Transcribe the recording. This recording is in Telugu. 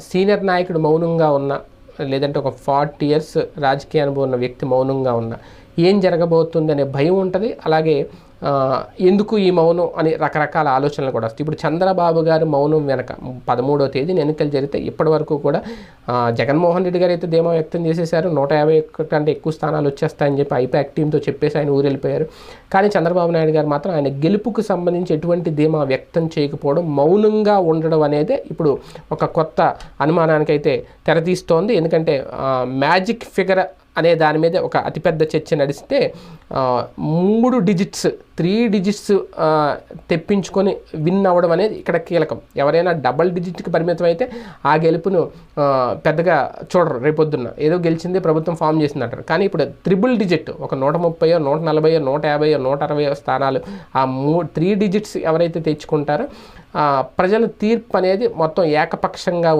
సీనియర్ నాయకుడు మౌనంగా ఉన్న, లేదంటే ఒక 40 ఇయర్స్ రాజకీయ అనుభవం ఉన్న వ్యక్తి మౌనంగా ఉన్న ఏం జరగబోతుందనే భయం ఉంటుంది. అలాగే ఎందుకు ఈ మౌనం అని రకరకాల ఆలోచనలు కూడా వస్తాయి. ఇప్పుడు చంద్రబాబు గారు మౌనం వెనక 13వ తేదీన ఎన్నికలు జరిగితే ఇప్పటి వరకు కూడా జగన్మోహన్ రెడ్డి గారు అయితే ధీమా వ్యక్తం చేసేశారు. 151 కంటే ఎక్కువ స్థానాలు వచ్చేస్తాయని చెప్పి ఐపాక్ టీంతో చెప్పేసి ఆయన ఊరెళ్ళిపోయారు. కానీ చంద్రబాబు నాయుడు గారు మాత్రం ఆయన గెలుపుకు సంబంధించి ఎటువంటి ధీమా వ్యక్తం చేయకపోవడం, మౌనంగా ఉండడం అనేది ఇప్పుడు ఒక కొత్త అనుమానానికైతే తెరతీస్తోంది. ఎందుకంటే మ్యాజిక్ ఫిగర్ అనే దాని మీద ఒక అతిపెద్ద చర్చ నడిస్తే 3 డిజిట్స్ 3 డిజిట్స్ తెప్పించుకొని విన్ అవ్వడం అనేది ఇక్కడ కీలకం. ఎవరైనా డబల్ డిజిట్కి పరిమితం అయితే ఆ గెలుపును పెద్దగా చూడరు. రేపొద్దున్న ఏదో గెలిచిందే ప్రభుత్వం ఫామ్ చేసిందంటారు. కానీ ఇప్పుడు 3 డిజిట్ ఒక 130, 140, 150, 160 స్థానాలు ఆ 3 డిజిట్స్ ఎవరైతే తెచ్చుకుంటారో ప్రజల తీర్పు అనేది మొత్తం ఏకపక్షంగా